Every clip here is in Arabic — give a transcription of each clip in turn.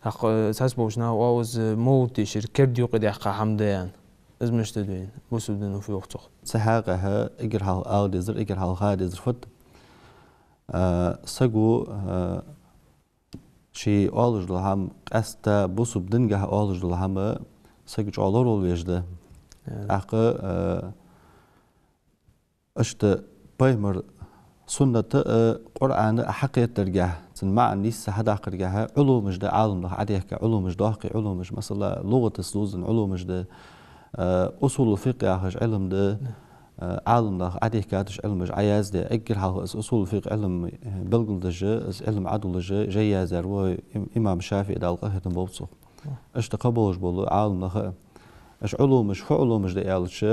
حق ساسبوشنا واوز موتي شركت يقد يحق حمدان ازمش تدوين بوسودن في وقته سحاقها اجرها اودزر اجرها خادزر فت سجو شي اولج لهم استا بوسوب دنجه اولج لهم سجو اولور ويجده اق اشت بايمر سنة قرآن حقيقة ترجع تنمع الناس هذا قرجعها علوم مش ده عالم ده عادي علوم مش داقي علوم مش مثلا لغة السلوزن علوم مش ده أصول الفقه هاش علم ده عالم ده عادي كاتش علم مش عياز ده أجرها أصول الفقه علم بلغل ده جا علم عدل ده جا يازر وإمام الشافعي ده القهر تنبوصه إيش تقبلش بقول عالم ده إيش علوم مش فعلوم مش ده يالش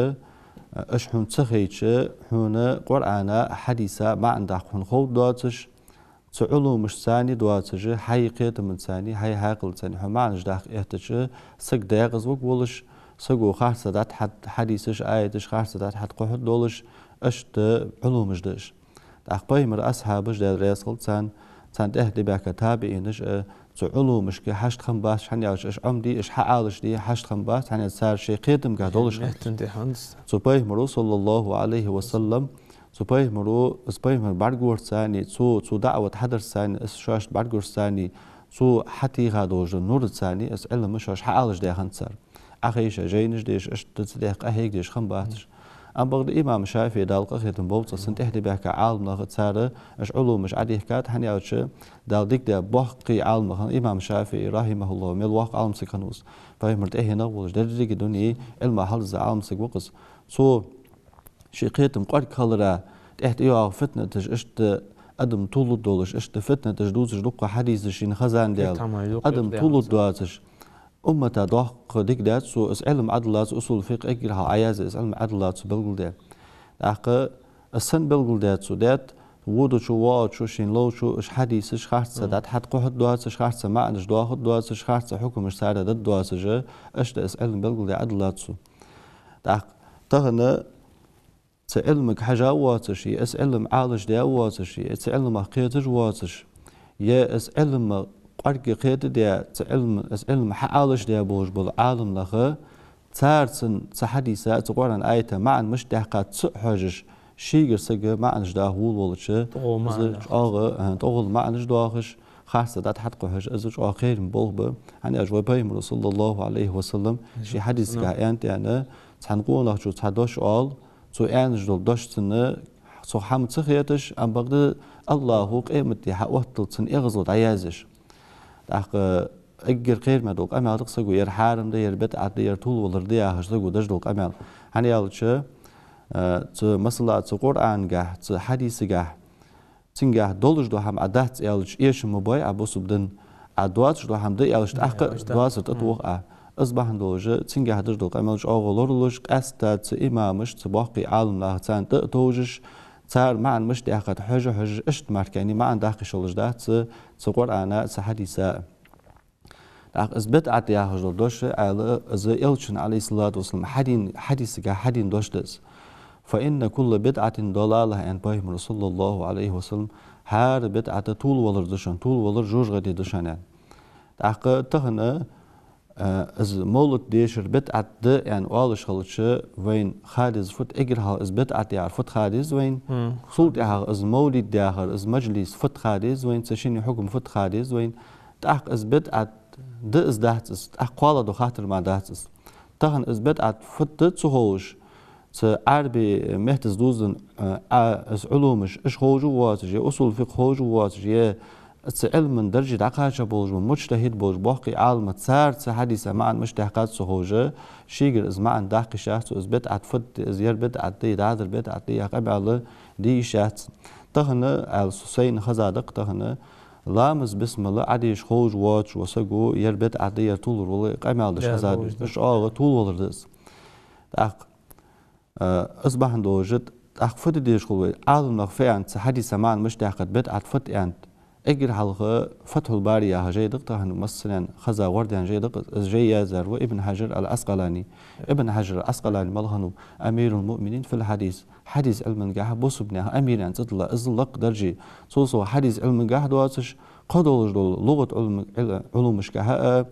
اش حون تخيتش حون قرآن حديثة ما عنده حون خود دواتش تعلو مش ثاني دواتش حقيقة من ثاني هاي عاقل ثاني حون ما عنده داخل احتش سق داغز وقولش سقو خارسة دات حد حديثش آيتش خارسة دات حد قحط دولش اش علو مش داش داخل بايمر أصحابش دا رياسل ثان تهدي بها كتابعينش تعلو مش كي حشت خنباس حني اش عمدي اش حقالش دي حشت خنباس حني صار شي قيتم قادولش سباي مرو صلى الله عليه وسلم سباي مرو بارغور ثاني سو دعوة حدر ثاني اس شاش بارغور ثاني سو حتي غادوج نور ثاني اس علم مش حقالش دي خنصر اخيش جينش ديش اش تصدق اهيك ديش خنباتش أم بغد إمام الشافعي دالق أخيتم بوبصة سنت إحدى بيحكي عالم ناخد سارة إيش علوم مش عادي حكات حني أوتش دال ديك ده بحقي عالم ناخد إمام الشافعي رحمه الله ميل واقع عالم سكنوس فهمرت إيه نقولش درجة دوني علم حلز عالم سك وقص سو شقيتم قد كلرا إحدى يا فتنة إشت أدم طول الدولش إشت فتنة تجدوز جدوق حديث شين خزان ديال أدم طول الدواتش أمتا ضاق ديك دات سو اس علم عدلات أصول الفقه اجرها عياز اس علم عدلات سو بلغل دات داق السن بلغل دات سو دات وودو شو واد شو شين لو شو اش حديث اش خارسة دات حد قحط دوات اش خارسة معنش دواخد دوات اش خارسة حكم اش سارة دات دوات اش اش دا اس علم بلغل دات عدلات سو داق تغنى علمك حاجة واتشي اس علم عالج دا واتشي اس علم حقيقة واتش يا اس علم أرجع قيادة ديا علم حقالش ديا بوج بالعالم لخا تارسن تحديثة تقولن آية مع مش دقات حاجش شيء سجى مع نش ده هو ولا شيء تقول مع نش داخش خاصة ده حد قهش أزوج آخر بولبه يعني أجوبة رسول الله عليه وسلم شيء حديث كأنت يعني تنقول له شو تحدش قال سو أنج دول دش سنة سو حمد سخيتش أم بقدر الله قيمتي حوطل سن إغزل عيازش داق اجر خير ما دوق امال تقصقو ير حارم ده ير بت عد ير طول ولر دي هشتقو دش دوق امال هني يالش ت مثلا ت قرآن جاه ت حديث جاه تنجاه دولش دو هم عدات يالش ايش مباي ابوس بدن عدوات دو هم ده يالش اق دواس تطوق اصبح دولج تنجاه دش دوق امالش اغلورلش استا ت امامش ت باقي عالم لا تان توجش صار معن مش داخل حاجة اشت ماركاني معن داخل شغلش ده تصور أنا حديثة داخل إثبات عتيا هجر دوش على زي يلشن عليه الصلاة والسلام حديث حدين دوش دس فإن كل بدعة ضلالة عن بهم رسول الله عليه وسلم هار بدعة طول ولر دوشان طول ولر جوج غدي دوشان داخل تهنا از مولد ديشر بدعة ده يعني والش خلتش وين خالص فت اجرها از بدعة يعرف فت خالص وين صوت يعرف از مولد داخل از مجلس فت خالص وين تشيني حكم فت خالص وين تأخ از بدعة ده از دهتس أقوال دو خاطر ما دهتس تهن از بدعة فت تصهوش عربي مهتز دوزن از علومش اش خوجو واتج اصول فقه خوجو واتج علم من درجة عقاجة بوج ومجتهد بوج باقي عالم تسار حديثة معن مجتهدات سهوجة شيجر إز معن داقي شات وإز بدعت فد إز ير بدعت دي دادر بدعت دي قبل على دي شات تهنا على سوسين خزادق تهنا لامز بسم الله عديش خوج واتش وسقو ير بدعت دي طول ولا قبل على خزاد مش طول ولا دس داق أصبح دوجت داق فد ديش خوي عالم نخفي حديثة معن مجتهد بدعت فد أنت اجر حلقة فتح الباري يا جيدق طهن مثلا خزا وردان جيدق جي زر وابن حجر العسقلاني ابن حجر العسقلاني ملهنو امير المؤمنين في الحديث حديث علم الجاه بوس ابنها امير ان تطلع ازلق درجي صوصو حديث علم الجاه دواتش قدولج دول لغة علوم مشكها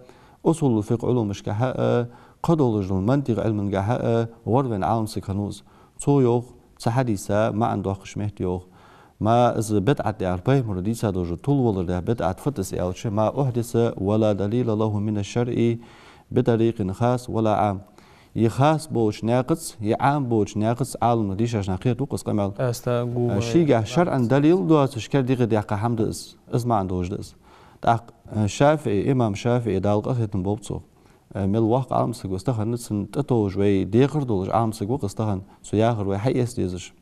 أصول الفقه علوم مشكها قدولج دول منطق علم جها وربن عالم سكنوز تو يوخ تحديثا ما عنده خشمت يوخ ما إذا بدعة الأربعة مرديسة دوج طول ولا بدعة فتس ألش ما أحدث ولا دليل له من الشرع بطريق خاص ولا عام يخاص بوش ناقص يعام بوش ناقص عالم ديش عشان خير توقس قمال شيء شرعا دليل دوات شكل دقيقة دقيقة حمد إز ما عنده وجدس شافعي إمام شافعي دال قصة بوبصو مل واقع عالم سجوا استخن نتسن تتوج وي ديقر دولج عالم سجوا قستخن سو ياخر وي حي استيزش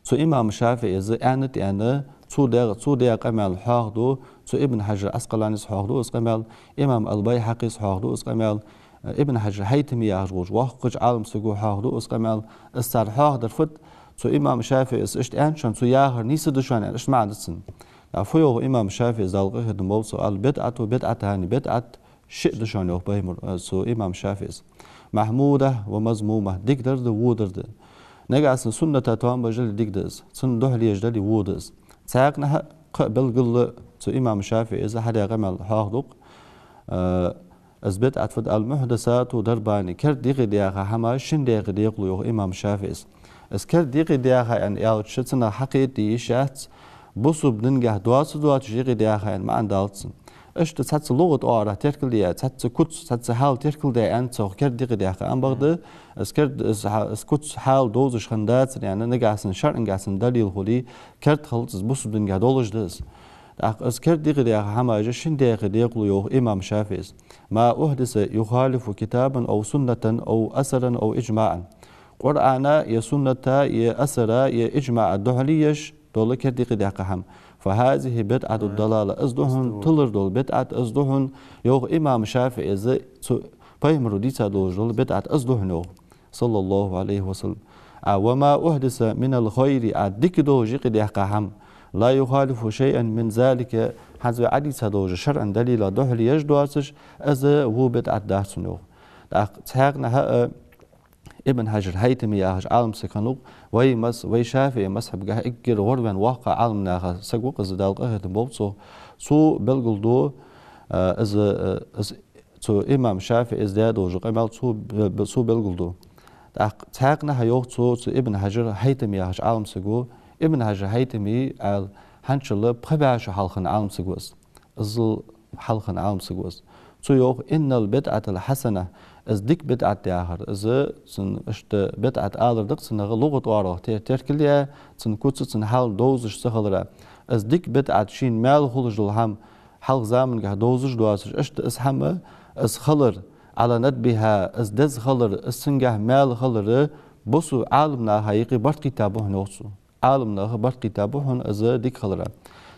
سو إمام شافعي إذا أنت أنا تو دقيقة قمال حاضو سو ابن حجر أسقلاني حاضو اسقمال إمام البيهقي حاضو اسقمال ابن حجر هيتمي ياجوج وقج عالم سجوا حاضو اسقمال استار حاضر فت سو إمام شافعي إشت أنشان سو ياخر نيس دشان إيش ما عندسن فيو إمام شافعي زالقه دمو سؤال بدعة وبدعة هاني بدعة شيء دشان يوه بيمر سو إمام شافعي محمودة ومزمومة ديكدر دو وودر نجا أصلا سنة توام بجل ديكدز سن دهلي يجدلي وودز ساقنا قبل قل سو إمام شافعي إذا حدا قمل حاضق أثبت أتفد المحدثات ودرباني كر ديغي دياغا حما شن ديغي ديغلو يوه إمام شافعي اس كر ديغي دياغا يعني ياو شتنا حقيقي شات بوسو بننجح دوات جيغي دياغا يعني ما عندالتسن اش تساتس لغة أورا تركل ديا تساتس كوتس تساتس حال تركل ديا أنت سو كر ديغي دياغا أنبغد اس كوتس حال دوزش خندات يعني نجاسن شرط نجاسن دليل هولي كرت خلص بوسو بننجح دولج دس اس كر ديغي دياغا حما شن ديغي ديغلو يوه إمام شافعي ما أحدث يخالف كتابا أو سنة أو أثرا أو إجماعا قرآن يا سنة يا أثر يا إجماع الدهليش دول كديق دقهم فهذه بدعة الضلالة أصدهن تلر دول بدعة أصدهن يوغ إمام شافعي إذا بيمرو ديتا دول بدعة أصدهن صلى الله عليه وسلم وما أحدث من الخير أدك دو جيق دقهم لا يخالف شيئا من ذلك حزب عديث دوج شرعا دليل دهليش دواتش إذا هو بدعة دارسنو تحقنا ابن حجر هيتمي ياهج عالم سكنوق وي شافعي مسحب جاه اجر غربا واقع عالم ناخ سقوق از دالقه بوبصو سو بلغلدو از سو امام شافعي از دادو جو قمال سو بلغلدو تاقنا هيوق سو ابن حجر هيتمي ياهج عالم سقو ابن حجر هيتمي ال هنشل بخباش حلقن عالم سقوس از حلقن عالم سقوس سو يوق ان البدعه الحسنه از ديك بدعة داهر از سن اشت بدعة آلر دق سن لغة واره تركليا سن كوتس سن حال دوزش سخلرا از ديك بدعة شين مال خلج الهم حلق زامن جه دوزش دواسش اشت اس هم اس خلر على ندبها از دز خلر اس سنجه مال خلر بسو عالمنا حقيقي برد كتابه نوصو عالمنا برد كتابه از ديك خلرا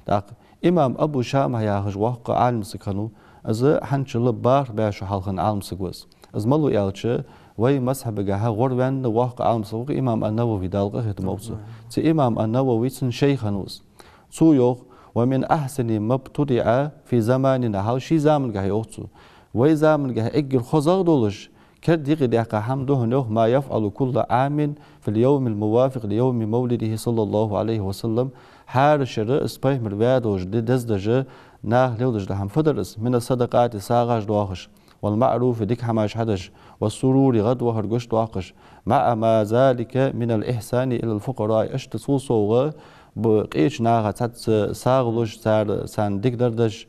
داق امام ابو شام هياهج واقع عالم سكنو از حنشل بار باشو حلقن عالم سكوز از ملو يالچه وي مذهب جها غربان واقع عالم سوق امام النووي دالقه هتموصو تي امام النووي سن شيخ نوس سو يوخ ومن احسن ما ابتدع في زماننا هاو شي زمن جها يوصو وي زمن جها اجر خزاق دولش كديق دقه حمده نوح ما يفعل كل عام في اليوم الموافق ليوم مولده صلى الله عليه وسلم حار شر اسباي مروادوج دزدج ناه لودج لهم فدرس من الصدقات ساغاج دواخش والمعروف ديك حماش حدش والسرور غدوه هرجوش دواقش مع ما ذلك من الإحسان إلى الفقراء اشت صوصوغ بقيش ناغا تات ساغلوش سان ديك دردش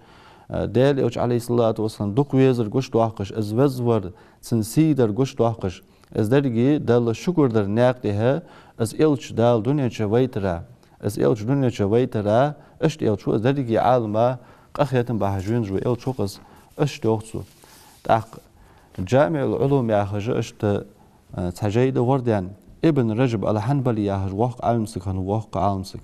ديل اوش عليه الصلاة والسلام دوك ويزر جوش دواقش از وزور سنسيدر جوش دواقش از درجي دال شكر در ناقدها از إلش دال دنيا شويترا از إلش دنيا شويترا اشت إلشو از درجي عالما قخيتن بحجون جو إلشو قز اشت يوخسو جامع العلوم ياخج اشت تجيد وردان ابن رجب الحنبلي ياخج واقع عالمسك هن واقع عالمسك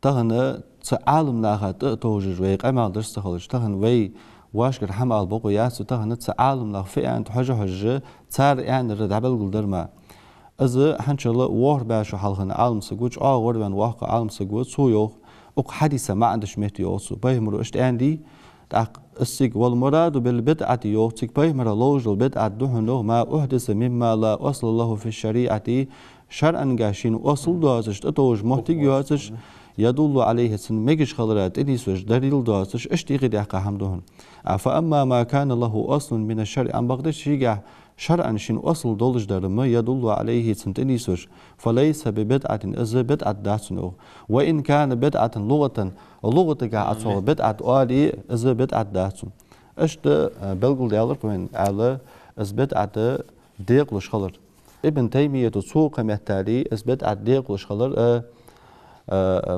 تهن تعالم ناخ توجج وي قمال درس خلج تهن وي واشكر حمال بقو ياسو تهن تعالم ناخ في انت حجه تار يعني ردعبل قدرما از حنشل وور باشو حلخن عالمسك وج وردان واقع عالمسك وسو يوخ اق حديثه ما عندش مهتي يوسو بيمرو اشت عندي السيق والمراد بالبدعة يوتيك بيمر لوج البدعة دهنه ما أحدث مما لا أصل له في الشريعة شرعا قاشين أصل دوازش تتوج محتاج يوازش يدل عليه سن مجش خلرات إليسوش دليل داسش اشتغل يحقا حمدهن فأما ما كان له أصل من الشرع أم بغدش يجع شرعا شين أصل دولش درما يدل عليه سن إليسوش فليس ببدعة إذا بدعة داسنو وإن كان بدعة لغة جع أصل بدعة آلي إذا بدعة داسن اشت بلغل ديالر وين على إذا بدعة ديقلش خلر ابن تيمية تسوق مثالي إذا بدعة ديقلش خلر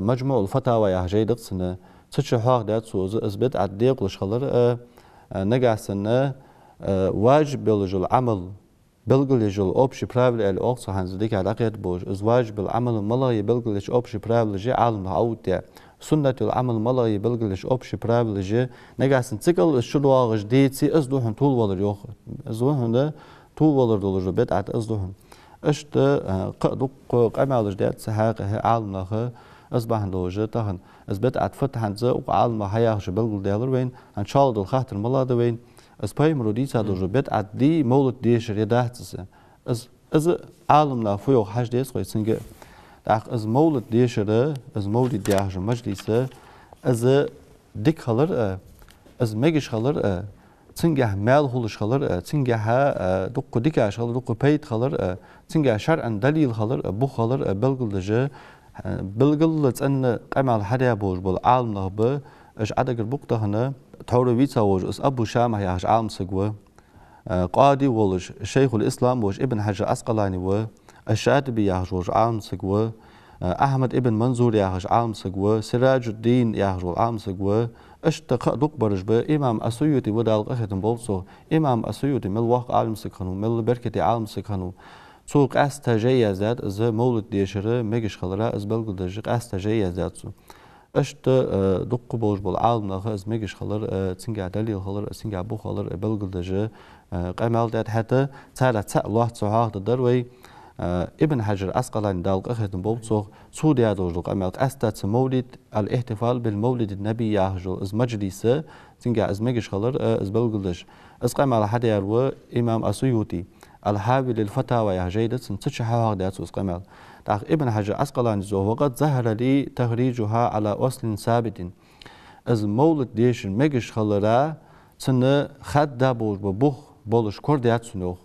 مجموع الفتاوى يا جيدق سنة تشحاق دات سوز إثبات عديق لشخلر نجع سنة واجب بالجل عمل بالجل أوبش برابل الأقصى هنز ديك على قيد بوج إز واجب العمل ملاي بالجلش أوبش برابل جي عالم عودة سنة العمل ملاي بالجلش أوبش برابل جي نجع سن تقل الشلوى جديد سي إزدوهن طول ولا يوخ إزدوهن طول ولا دولج بدعة إزدوهن اشت قدق قمال جديد سحاق عالمه أصبح لوجه تهن أثبت فتح هنزا وعالمه هياخش بلغل ديالر وين إن شاء الله الخاطر ملاده وين أسباي مروديسا لوجه بيت دي مولد ديش ريداتس از عالمنا فيو حاج ديس خوي سنجه از مولد ديش از مولد دياش مجلسه از ديك خلر از ميجش خلر تنجح مال هولش خلر تنجح دق ديكاش خلر دق بيت خلر تنجح شرعا دليل خلر بو خلر بلغل دجه بلغل أن قمال حدا بوج بول عالم نهبه إيش عدك البوقت هنا توريفيتsa وج إس أبو شام هياش عالم سجوا قاضي ولش شيخ الإسلام وج ابن حجر أسقلاني و الشاطبي ياهش وج عالم سجوا أحمد ابن منظور ياهش عالم سجوا سراج الدين ياهش عالم سجوا إيش تقدق برج به إمام السيوطي ودال أخذن بولسو إمام السيوطي مل واقع عالم سكانو مل بركة عالم سكانو سوق استجاية ذات إذا مولد ديشرة مجش خلرا إذا بلغ دجق استجاية ذات سو أشت دق بوج بالعالم نخ إذا مجش خلر تنجع دليل خلر تنجع بو خلر بلغ دجق قمال ذات حتى تعالى الله تعالى الدروي ابن حجر أسقلاني دالق أخذن بوبصو سودي هذا قمال أستات مولد الاحتفال بالمولد النبي ياهجو إذا مجلسة تنجع إذا مجش خلر إذا بلغ دجق إذا قمال حدا يروى إمام السيوطي الحاوي للفتاوى يا جيدة سنتش حواق دات وسقمال تاخ ابن حجر أسقلاني زو وقد ظهر لي تخريجها على أصل ثابت از مولد ديش مجش خلرا سن خد دا بوخ بولش كورديات سنوخ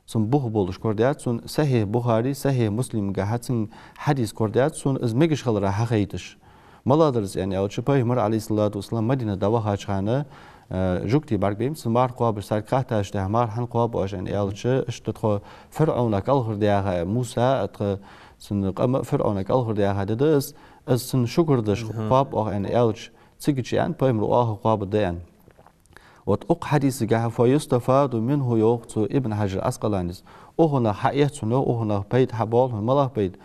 سن بوخ بولش كورديات سن صحيح بخاري صحيح مسلم قاعد سن حديث كورديات سن از مجش خلرا حقيتش ملادرس يعني أو شبه مر عليه الصلاة والسلام مدينة دواها خانه جوكتي بارك بيم سمار قاب سرقات اشته مار حن قاب عشان يالش اشتدخ فرعون كالخر ديها موسى اتخ سن قام فرعون كالخر ديها ددس سن شكر دش قاب او ان يالش تيجي ان بايم رواه قاب ديان وتق حديث جاه فيستفاد منه يوقت ابن حجر اسقلانيس او هنا حقيقته او هنا بيت حبال ملا بيت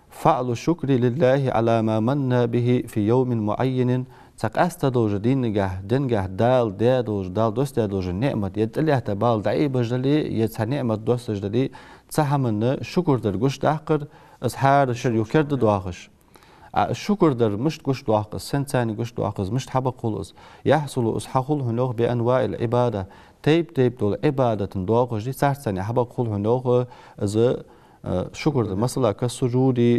فعل الشكر لله على ما من به في يوم معين تقاست دوج دينجه دنجه دال دادوج دال دوست دادوج نعمة يتلي احتبال دعي بجدلي يتح نعمة دوست جدلي تسحمن شكر در قش دحقر اسحار شر يكرد دواخش الشكر در مش قش دواخس سنتاني قش دواخس مش حبا قولس يحصل اسحقل هنوخ بانواع العبادة تيب دول عبادة دواخش دي سارتاني حبا قول هنوخ از شكر در مثلا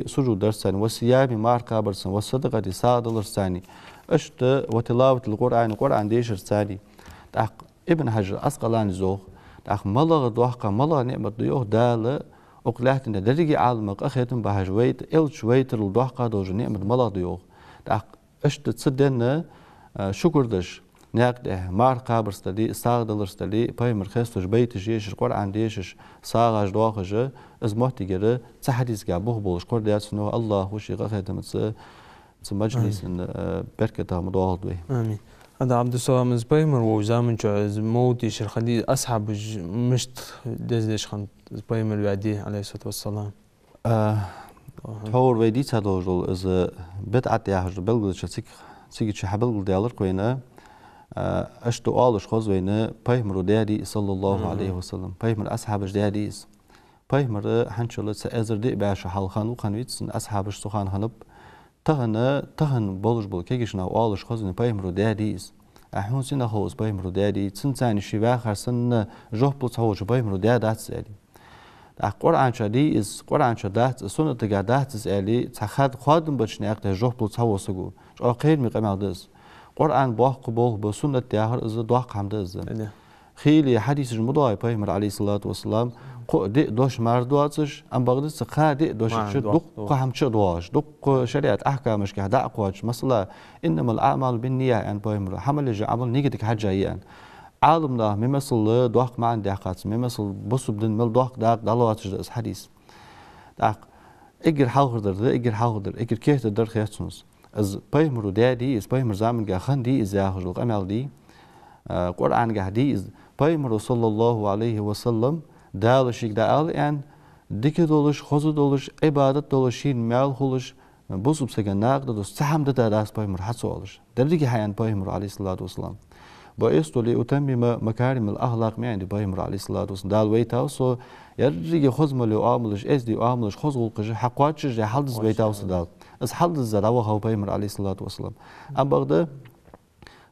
سجود درسان والصيام مع كابرسان والصدقة سادلرساني اشت وتلاوة القرآن ديشر ثاني تاخ ابن حجر أسقلاني زوخ تاخ ملغ دوحقا ملغ نعمة ديوخ دالة أقلعت إن درجي عالمك أخيتم بهجويت إلشويت الدوحقا دوج نعمة ملغ ديوخ تاخ اشت تصدن شكر دش ناقده مار قابرستلي ساغدلرستلي بايمر خستوش بيت جيش القرآن ديشش ساغاج دوخج از محتجر تحديث قابوه بولش قرديات سنو الله وشي أخيتم مجلس بركة مضاهد به آمين هذا عبد السلام زبايمر وزامن جو مودي شرخدي أصحاب مشت دزدش خان زبايمر بعدي عليه الصلاة والسلام تحور ويدي تدوجل إذا بدعت يحجر بلغل تيجي شحبلغل ديالر كوينة أشتو آلش خوز وينة بايمر ديادي صلى الله عليه وسلم بايمر أصحابش دياديس بايمر حنشلت سأزر دي باش حالخان وخانويتسن أصحابش سخان هنب تهن بولش بول كيجشنا وآلش خوزن بايمرو داديس أحون سنة خوز بايمرو دادي تسنتاني شباخر سنة جوه بلوت هوش بايمرو دادات سالي قرآن شدي إز قرآن شدات سنة تجادات إز اللي تخد خادم بتشني أقدر جوه بلوتساو سجو جو خير مقام دز قرآن باق بول بسنة تياهر إز دواق هم دز خيلي حديث المضاي بيمر عليه الصلاة والسلام قو دي دوش مردواتش أم بغداد سخا دي دوش دق هم شدواش دق شريعة أحكامش كهدا أقواش مثلا إنما الأعمال بالنية يعني بيمر حمل جا عمل نيجتك حاجة يعني عالمنا ممثل دواق ما عندي حقات ممثل بص بدن مل دواق داق دلواتش ده حديث داق إجر حاضر إجر حاضر إجر كيف تقدر خياتونس از بيمر دادي از بيمر زمن جا خندي از ياخذ القمل دي قرآن جهدي از بيمر صلى الله عليه وسلم دالشيك دال يعني ديك دولش خذ دولش عبادة دولشين مال خلش بص بسجن ناقد دوس سهم ده داس بيمر حسولش درجة حيان بيمر عليه الصلاة والسلام بأيستو لأتمم مكارم الأخلاق ما عندي بيمر عليه الصلاة والسلام دال ويتاوسو يرجع خزم اللي أعملش إزدي أعملش خذ القش حقواتش جا حلز بيتاوس دال از حلز زراوة هو بيمر عليه الصلاة والسلام أم بغدا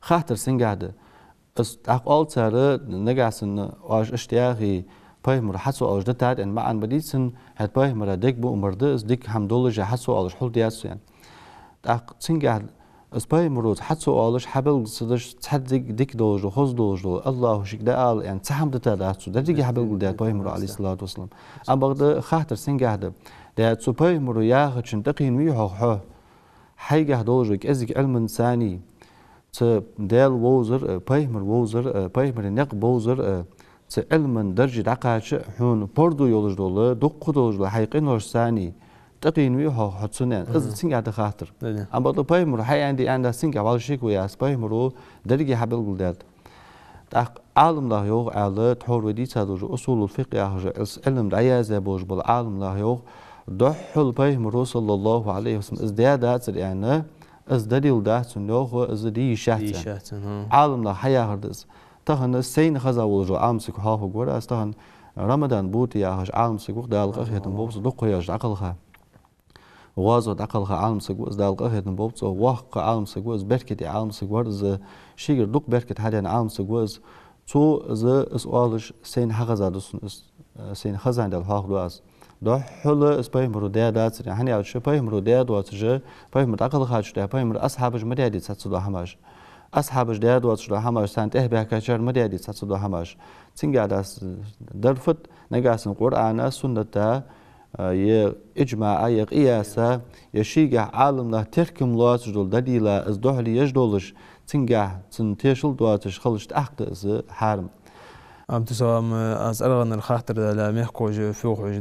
خاطر سنجاده از أقول ترى نجاسن واج اشتياقي بيمر حسو أوج دتاد إن معن بديسن هاد بيمر ديك بو مرده از ديك حمدولله جا حسو أوج حول دياسو يعني أق سنجاد از بيمر حسو أوج حبل صدش تحدق ديك دوج وخز دوج الله شيك ده يعني تحم دتاداتو ده ديك حبل ده بيمر عليه الصلاة والسلام أم بغدا خاطر سنجاده ده سو بيمر ياخد شنتقين ويحو حو حيجه دوجك ازك علم إنساني دال ووزر بيمر ووزر بيمر نق ووزر علم درجة عقاش حون بردو يولج دولة دق دولة حيقين ورش ثاني تقين ويحو حتسنان از سنجا دخاطر أم بطل بيمر حي عندي سنجا والشيك وياس بيمرو درجة حبل قلدات عالم الله يوغ على تحور ودي تادوج أصول الفقه ياهج علم دعيازة بوج بالعالم الله يوغ دحل بيمر صلى الله عليه وسلم ازديادات يعني از دليل دات نوخ از دي شاتن عالم لا حياه هردز تهن سين خزا ولجو امسك هاف غور از تهن رمضان بوت يا هش عالم سكو دالق اخيتن بوبس دق ياج عقلها وازو عقلها عالم سكو از دالق اخيتن بوبس واق عالم سكو از بركتي عالم سكو از شيغر دق بركت هادن عالم سكو از تو از اولش سين خزا دسن سين خزا دال هاف دواس ده حل اس بيمر ده دات يعني على شو بيمر ده دوات جه بيمر عقل خاش ده بيمر أصحابج مديادي تتصدوا هماش أصحابج ده دوات جه هماش سانت به كشر مديادي تتصدوا هماش تنجا داس درفت نجاس القرآن سنة ي إجماع ي قياسة يشيع عالم له تركم لوات جدول دليلا از دهلي يجدولش تنجا تنتشل دواتش خلشت أحد از حرم أم تسام از أرغن الخاطر لا ميحكو فوق